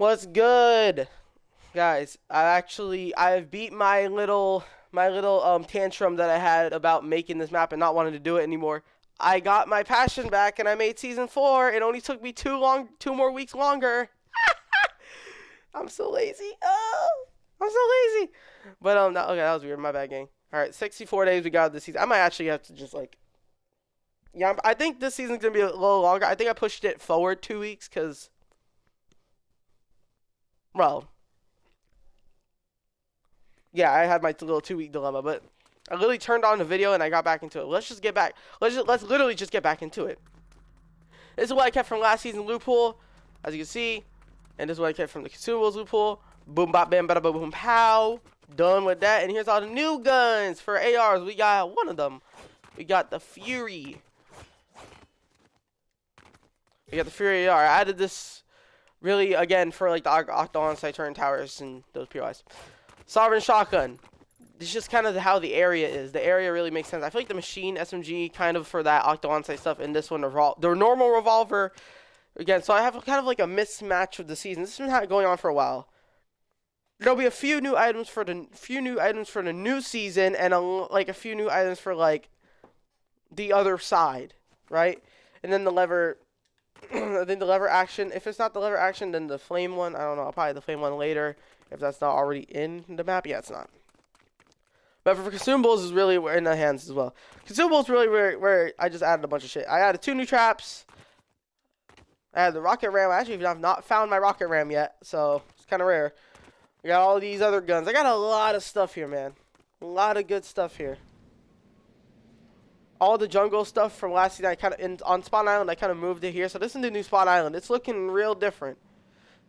What's good, guys? I've beat my little tantrum that I had about making this map and not wanting to do it anymore. I got my passion back and I made season 4. It only took me 2 more weeks longer. I'm so lazy. Oh, I'm so lazy. But no, okay, that was weird. My bad, gang. All right, 64 days we got this season. I might actually have to just like, yeah, I think this season's gonna be a little longer. I think I pushed it forward 2 weeks because, well, yeah, I had my little 2 week dilemma, but I literally turned on the video and I got back into it. Let's just get back. Let's literally just get back into it. This is what I kept from last season loophole, as you can see, and this is what I kept from the consumables loophole. Boom, bop, bam, bada, boom, pow. Done with that, and here's all the new guns for ARs. We got one of them. We got the Fury. We got the Fury AR. I added this really again for like the Octo side turn towers and those POIs. Sovereign shotgun. This is just kind of how the area is. The area really makes sense. I feel like the machine SMG kind of for that Octo on-site stuff, and this one the normal revolver. Again, so I have kind of like a mismatch of the season. This has been going on for a while. There'll be a few new items for the new season, and like a few new items for like the other side, right? And then the lever. I think the lever action. If it's not the lever action, then the flame one. I don't know. I'll probably the flame one later if that's not already in the map. Yeah, it's not. But for consumables is really in the hands as well. Consumables really where I just added a bunch of shit. I added 2 new traps. I had the rocket ram. Actually, I've not found my rocket ram yet, so it's kind of rare. I got all these other guns. I got a lot of stuff here, man. A lot of good stuff here. All the jungle stuff from last season, I kind of on Spawn Island, I kind of moved it here. So this is the new Spawn Island. It's looking real different.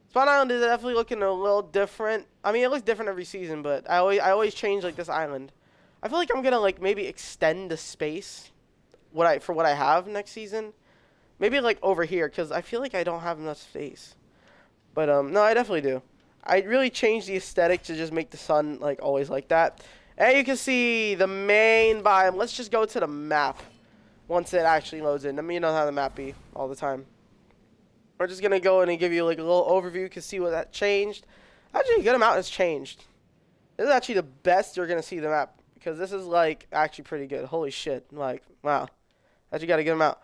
Spawn Island is definitely looking a little different. I mean, it looks different every season, but I always change like this island. I feel like I'm gonna like maybe extend the space for what I have next season. Maybe like over here, because I feel like I don't have enough space. But no, I definitely do. I really changed the aesthetic to just make the sun like always like that. And you can see the main biome. Let's just go to the map once it actually loads in. I mean, you know how the map be all the time. We're just gonna go in and give you like a little overview. You can see what that changed. Actually, a good amount has changed. This is actually the best you're gonna see the map because this is like actually pretty good. Holy shit! Like wow, actually got a good amount.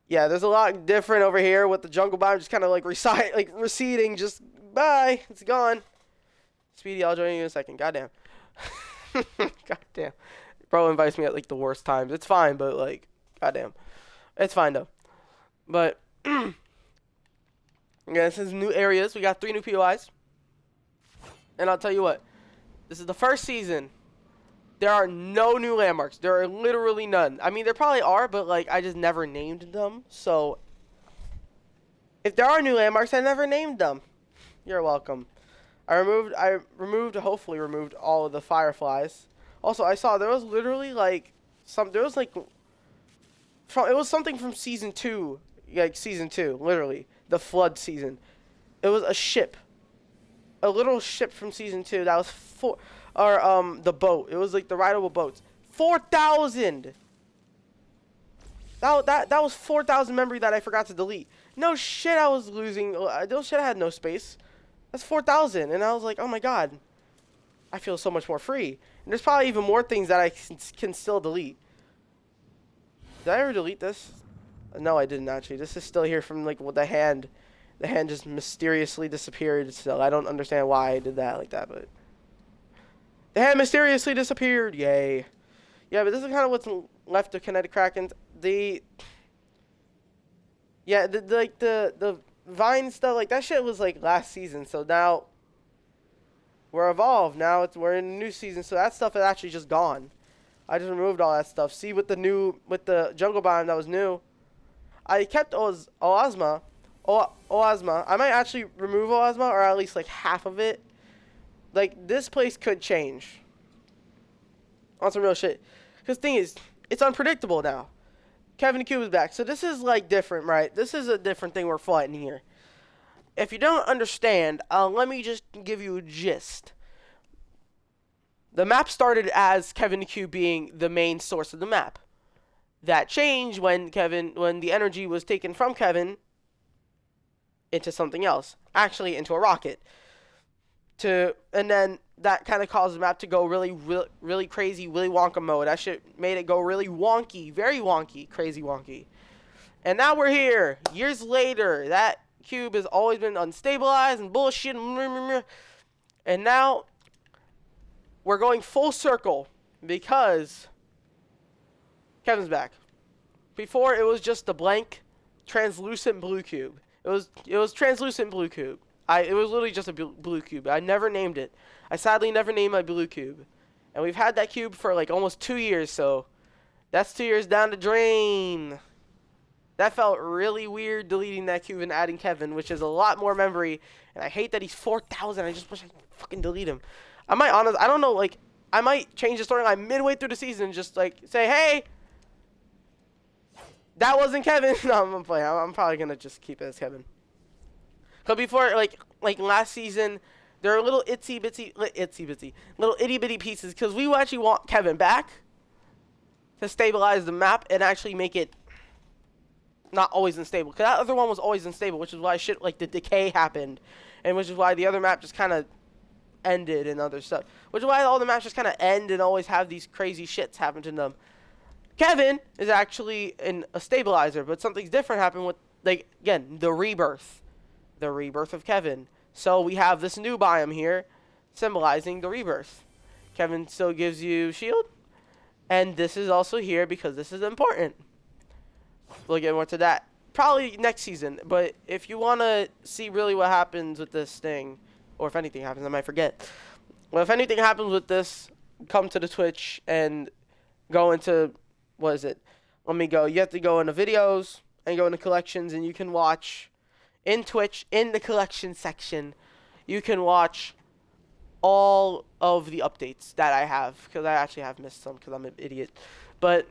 Yeah, there's a lot different over here with the jungle biome just kind of like receding. Just bye, it's gone. Speedy, I'll join you in a second. Goddamn. Goddamn. Bro invites me at like the worst times. It's fine, but like, goddamn, it's fine though. But. Yeah, this is new areas. We got 3 new POIs. And I'll tell you what. This is the first season. There are no new landmarks. There are literally none. I mean, there probably are, but like I just never named them. So if there are new landmarks, I never named them. You're welcome. Hopefully removed all of the fireflies. Also, I saw there was literally like it was something from season 2, like season 2, literally. The flood season. It was a ship. A little ship from season 2 that was the boat. It was like the rideable boats. 4,000! That was 4,000 memory that I forgot to delete. No shit I was losing. No shit I had no space. That's 4,000. And I was like, oh my god. I feel so much more free. And there's probably even more things that I can still delete. Did I ever delete this? No, I didn't actually. This is still here from like the hand. The hand just mysteriously disappeared still. I don't understand why I did that like that, but the hand mysteriously disappeared. Yay. Yeah, but this is kind of what's left of Kinetic Krakens. The vine stuff, like that shit was like last season. So now we're evolved. Now we're in a new season, so that stuff is actually just gone. I just removed all that stuff. See with the jungle biome that was new. I kept Oasma. I might actually remove Oasma, or at least like half of it. Like, this place could change. On some real shit. Because the thing is, it's unpredictable now. Kevin the Cube is back. So this is like different, right? This is a different thing we're fighting here. If you don't understand, let me just give you a gist. The map started as Kevin the Cube being the main source of the map. That changed when the energy was taken from Kevin into something else, actually into a rocket. And then that kind of caused the map to go really crazy, Willy Wonka mode. That shit made it go really wonky, very wonky, crazy wonky. And now we're here, years later. That cube has always been unstabilized and bullshit. And now we're going full circle because Kevin's back. Before it was just a blank, translucent blue cube. It was translucent blue cube. It was literally just a blue cube. I never named it. I sadly never named my blue cube. And we've had that cube for like almost 2 years, so that's 2 years down the drain. That felt really weird deleting that cube and adding Kevin, which is a lot more memory. And I hate that he's 4,000. I just wish I could fucking delete him. I don't know, like, I might change the storyline midway through the season and just like say, hey, that wasn't Kevin. No, I'm playing. I'm probably gonna just keep it as Kevin. Cause before, like last season, there are little itty bitty pieces. Cause we actually want Kevin back to stabilize the map and actually make it not always unstable. Cause that other one was always unstable, which is why shit like the decay happened, and which is why the other map just kind of ended and other stuff. Which is why all the maps just kind of end and always have these crazy shits happen to them. Kevin is actually a stabilizer, but something's different happened with, like, again, the rebirth. The rebirth of Kevin. So we have this new biome here symbolizing the rebirth. Kevin still gives you shield. And this is also here because this is important. We'll get more to that probably next season. But if you want to see really what happens with this thing, or if anything happens, I might forget. Well, if anything happens with this, come to the Twitch and go into, what is it? You have to go into videos and go into collections, and you can watch in Twitch, in the collection section, you can watch all of the updates that I have, because I actually have missed some because I'm an idiot. But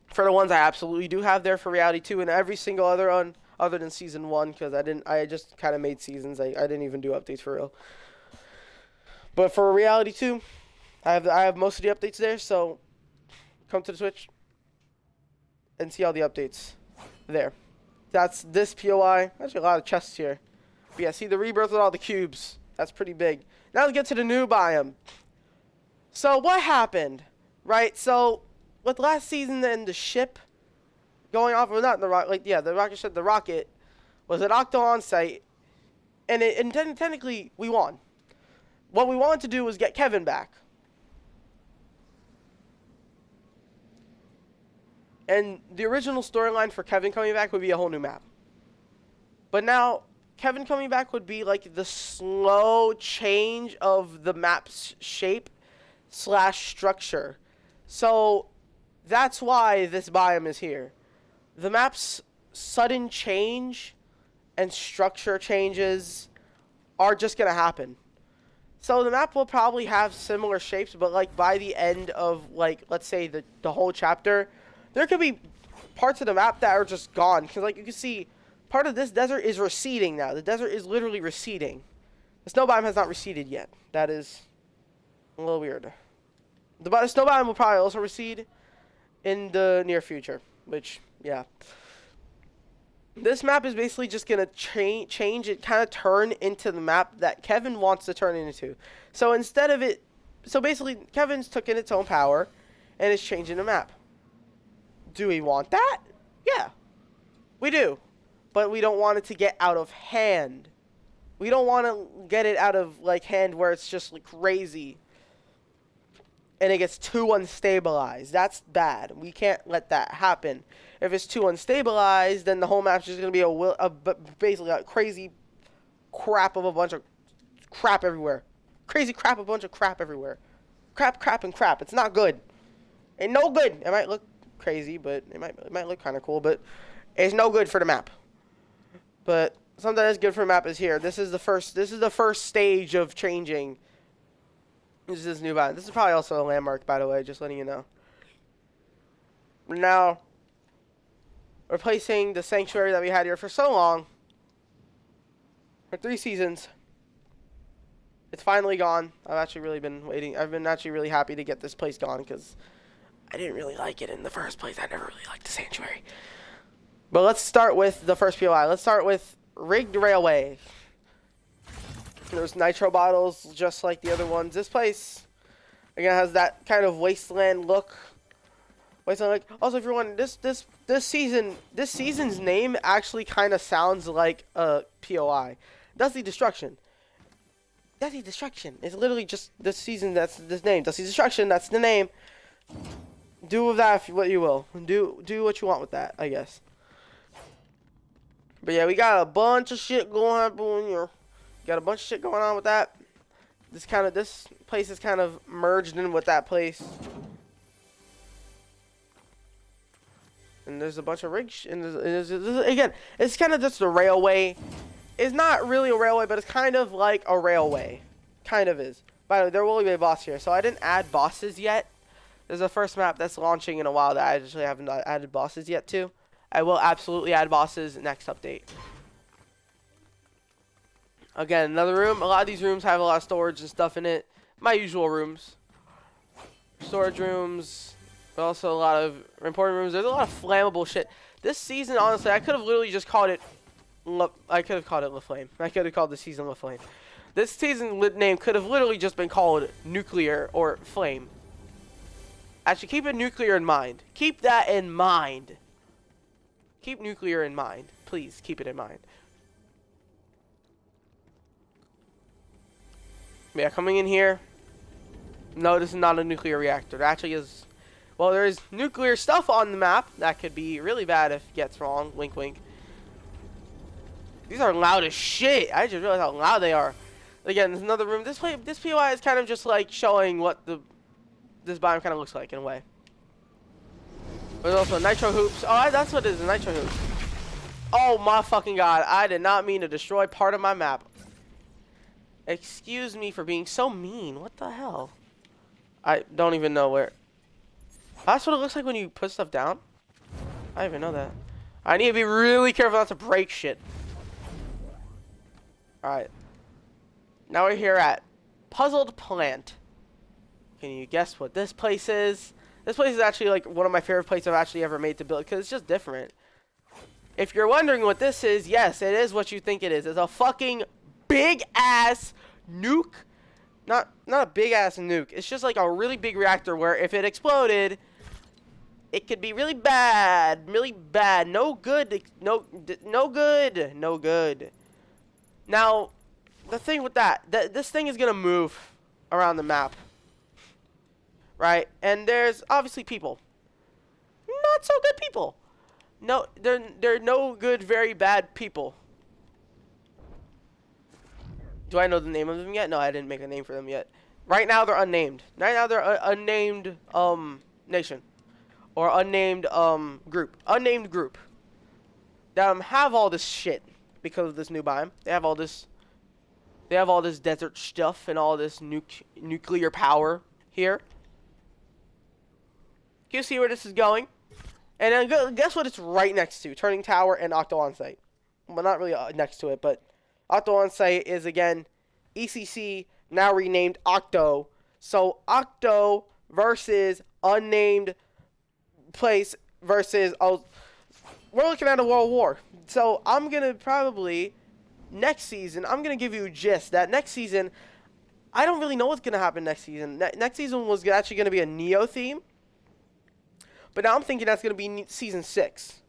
for the ones I absolutely do have there for Reality 2 and every single other one other than Season 1, because I just kind of made seasons. I didn't even do updates for real. But for Reality 2, I have most of the updates there, so come to the Twitch and see all the updates there. That's this POI. Actually, a lot of chests here. But yeah, see the rebirth with all the cubes. That's pretty big. Now let's get to the new biome. So what happened, right? So with last season and the ship going off, well, not the rocket, the rocket ship, the rocket was an Octo site, and technically we won. What we wanted to do was get Kevin back. And the original storyline for Kevin coming back would be a whole new map. But now, Kevin coming back would be like the slow change of the map's shape / structure. So, that's why this biome is here. The map's sudden change and structure changes are just going to happen. So, the map will probably have similar shapes, but like by the end of, like, let's say the whole chapter, there could be parts of the map that are just gone. Because, like, you can see, part of this desert is receding now. The desert is literally receding. The snow biome has not receded yet. That is a little weird. The snow biome will probably also recede in the near future. Which, yeah. This map is basically just going to change it, kind of turn into the map that Kevin wants to turn it into. So, instead of it... So, basically, Kevin's taken its own power and is changing the map. Do we want that? Yeah, we do. But we don't want it to get out of hand. We don't want to get it out of like hand where it's just like crazy. And it gets too unstabilized. That's bad. We can't let that happen. If it's too unstabilized, then the whole map's just going to be basically a crazy crap of a bunch of crap everywhere. Crazy crap, a bunch of crap everywhere. Crap, and crap. It's not good. Ain't no good. It might look crazy, but it might look kind of cool, but it's no good for the map. But something that's good for the map is here. This is the first stage of changing. This is this new biome. This is probably also a landmark, by the way, just letting you know. Now, replacing the sanctuary that we had here for so long, for 3 seasons, it's finally gone. I've actually really been waiting. I've been actually really happy to get this place gone because I didn't really like it in the first place. I never really liked the sanctuary. But let's start with the first POI. Let's start with rigged railway. There's nitro bottles just like the other ones. This place again has that kind of wasteland look. Wasteland look. Also, if you're wondering, this season's name actually kind of sounds like a POI. Dusty Destruction. Dusty Destruction. It's literally just this season. That's this name. Dusty Destruction. That's the name. Do with that what you will. Do what you want with that, I guess. But yeah, we got a bunch of shit going on here. Got a bunch of shit going on with that. This place is kind of merged in with that place. And there's a bunch of rigs. And again, it's kind of just a railway. It's not really a railway, but it's kind of like a railway. Kind of is. By the way, there will be a boss here. So I didn't add bosses yet. There's a first map that's launching in a while that I actually haven't added bosses yet to. I will absolutely add bosses next update. Again, another room. A lot of these rooms have a lot of storage and stuff in it. My usual rooms. Storage rooms. But also a lot of important rooms. There's a lot of flammable shit. This season, honestly, I could have literally just called it... I could have called it La Flame. I could have called the season La Flame. This season name could have literally just been called Nuclear or Flame. Actually, keep it Nuclear in mind. Keep that in mind. Keep Nuclear in mind. Please, keep it in mind. Yeah, coming in here. No, this is not a nuclear reactor. It actually is... Well, there is nuclear stuff on the map. That could be really bad if it gets wrong. Wink, wink. These are loud as shit. I just realized how loud they are. Again, there's another room. This POI is kind of just like showing what this biome kind of looks like in a way. There's also nitro hoops. Oh, that's what it is, a nitro hoop. Oh my fucking god. I did not mean to destroy part of my map. Excuse me for being so mean. What the hell? I don't even know where. That's what it looks like when you put stuff down? I didn't even know that. I need to be really careful not to break shit. Alright. Now we're here at Puzzled Plant. Can you guess what this place is? This place is actually like one of my favorite places I've actually ever made to build because it's just different. If you're wondering what this is, yes, it is what you think it is. It's a fucking big ass nuke. Not a big ass nuke. It's just like a really big reactor where if it exploded, it could be really bad. Really bad. No good. No good. No good. Now, the thing with this thing is going to move around the map. Right? And there's obviously people. Not so good people. No, they're no good, very bad people. Do I know the name of them yet? No, I didn't make a name for them yet. Right now, they're unnamed. Right now, they're an unnamed nation. Or unnamed group. Unnamed group. That have all this shit because of this new biome. They have all this desert stuff and all this nuclear power here. Can you see where this is going? And then guess what it's right next to? Turning Tower and Octo On-Site. Well, not really next to it, but Octo On-Site is, again, ECC, now renamed Octo. So, Octo versus unnamed place versus... we're looking at a world war. So, I'm going to probably... Next season, I'm going to give you a gist. That next season, I don't really know what's going to happen next season. Next season was actually going to be a Neo theme. But now I'm thinking that's going to be Season 6.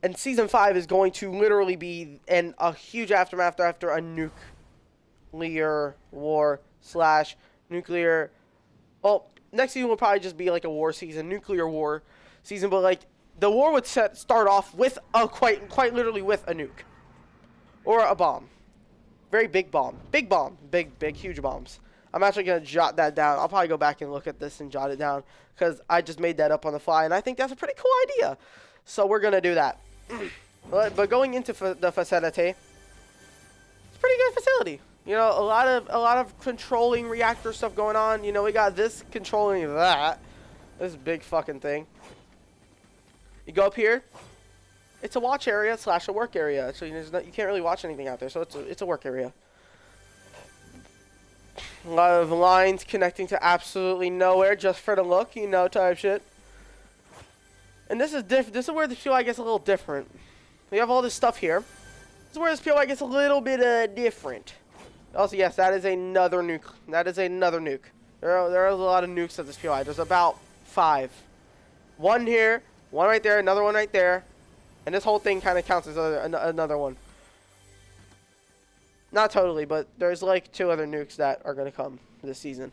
And Season 5 is going to literally be a huge aftermath after a nuclear war / nuclear... Well, next season will probably just be like a war season, nuclear war season. But like, the war would start off with quite literally with a nuke. Or a bomb. Very big bomb. Big bomb. Big, huge bombs. I'm actually going to jot that down. I'll probably go back and look at this and jot it down. Because I just made that up on the fly. And I think that's a pretty cool idea. So we're going to do that. But going into the facility. It's a pretty good facility. You know, a lot of controlling reactor stuff going on. You know, we got this controlling that. This big fucking thing. You go up here. It's a watch area / a work area. So you can't really watch anything out there. So it's a work area. A lot of lines connecting to absolutely nowhere just for the look, you know, type shit. And this is where the show, I guess, a little different. We have all this stuff here. is where this POI gets a little bit different. Also, yes, that is another nuke. That is another nuke. There are a lot of nukes at this POI. There's about 5. One here, one right there, another one right there. And this whole thing kind of counts as another one. Not totally, but there's like 2 other nukes that are going to come this season.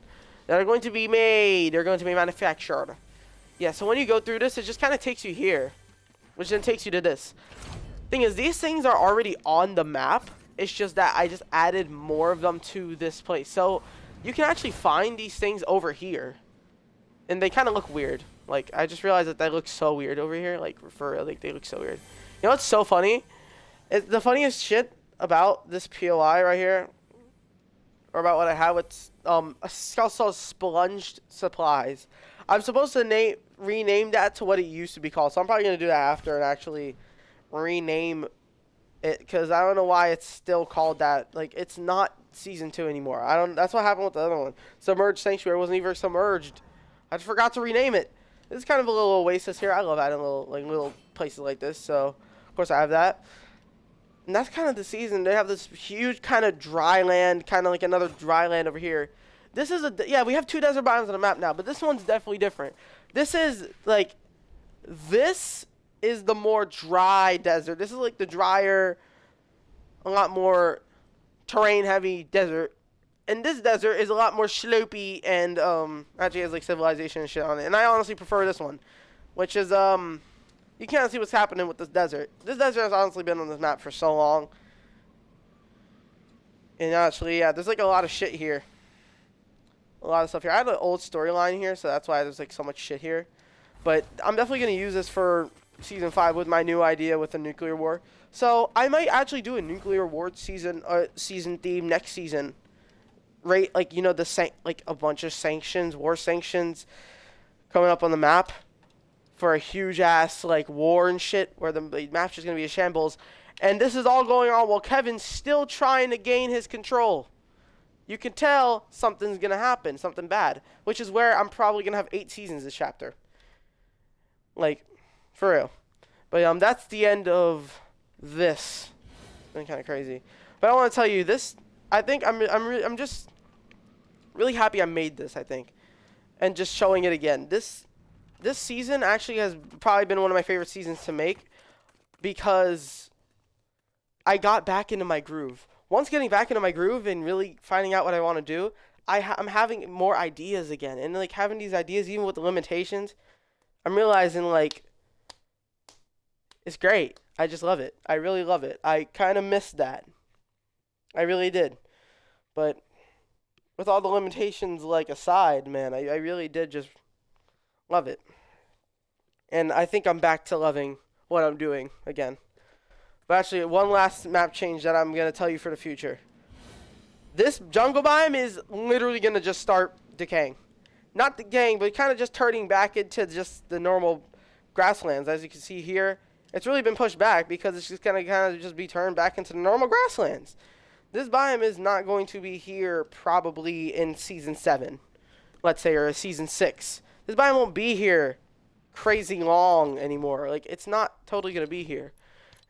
That are going to be made. They're going to be manufactured. Yeah, so when you go through this, it just kind of takes you here. Which then takes you to this. Thing is, these things are already on the map. It's just that I just added more of them to this place. So you can actually find these things over here. And they kind of look weird. Like, I just realized that they look so weird over here. Like, they look so weird. You know what's so funny? The funniest shit about this POI right here, or about what I have, it's also Splunged Supplies. I'm supposed to rename that to what it used to be called. So I'm probably going to do that after and actually rename it, because I don't know why it's still called that. Like, it's not season 2 anymore. That's what happened with the other one. Submerged Sanctuary wasn't even submerged. I just forgot to rename it. This is kind of a little oasis here. I love adding little places like this. So of course I have that. And that's kind of the season. They have this huge kind of dry land, kind of like another dry land over here. This is yeah, we have 2 desert biomes on the map now, but this one's definitely different. This is the more dry desert. This is like the drier, a lot more terrain heavy desert. And this desert is a lot more slopey and actually has like civilization and shit on it. And I honestly prefer this one, which is you can't see what's happening with this desert. This desert has honestly been on this map for so long. And actually, yeah, there's like a lot of shit here. A lot of stuff here. I have an old storyline here, so that's why there's like so much shit here. But I'm definitely going to use this for Season 5 with my new idea with the nuclear war. So I might actually do a nuclear war season theme next season. Right, like, you know, like a bunch of sanctions, war sanctions coming up on the map for a huge ass like war and shit where the map's just going to be a shambles. And this is all going on while Kevin's still trying to gain his control. You can tell something's going to happen, something bad, which is where I'm probably going to have 8 seasons this chapter. Like, for real. But that's the end of this. It's been kind of crazy. But I want to tell you this. I think I'm just really happy I made this, I think. And just showing it again. This season actually has probably been one of my favorite seasons to make because I got back into my groove. Once getting back into my groove and really finding out what I want to do, I'm having more ideas again. And like having these ideas even with the limitations, I'm realizing like it's great. I just love it. I really love it. I kind of missed that. I really did. But with all the limitations like aside, man, I really did just love it. And I think I'm back to loving what I'm doing again. But actually, one last map change that I'm going to tell you for the future. This jungle biome is literally going to just start decaying. Not decaying, but kind of just turning back into just the normal grasslands. As you can see here, it's really been pushed back because it's just going to kind of just be turned back into the normal grasslands. This biome is not going to be here probably in Season 7, let's say, or Season 6. This biome won't be here crazy long anymore. Like, it's not totally going to be here.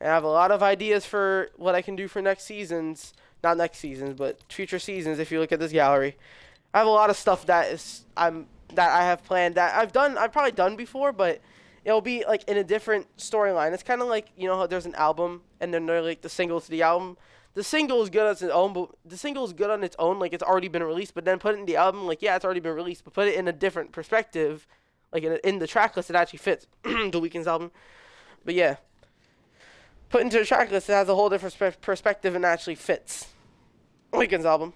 And I have a lot of ideas for what I can do for next seasons. Not next seasons, but future seasons if you look at this gallery. I have a lot of stuff that I have planned that I've probably done before, but it'll be like in a different storyline. It's kind of like, you know how there's an album and then there's like the singles to the album. The single is good on its own, but the single is good on its own, like it's already been released. But then put it in the album, like yeah, it's already been released, but put it in a different perspective, like in the track list, it actually fits the Weeknd's album. But yeah, put into the track list, it has a whole different perspective and actually fits Weeknd's album.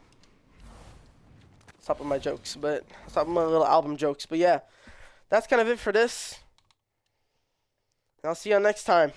Stop with my jokes, but stop with my little album jokes. But yeah, that's kind of it for this. I'll see you next time.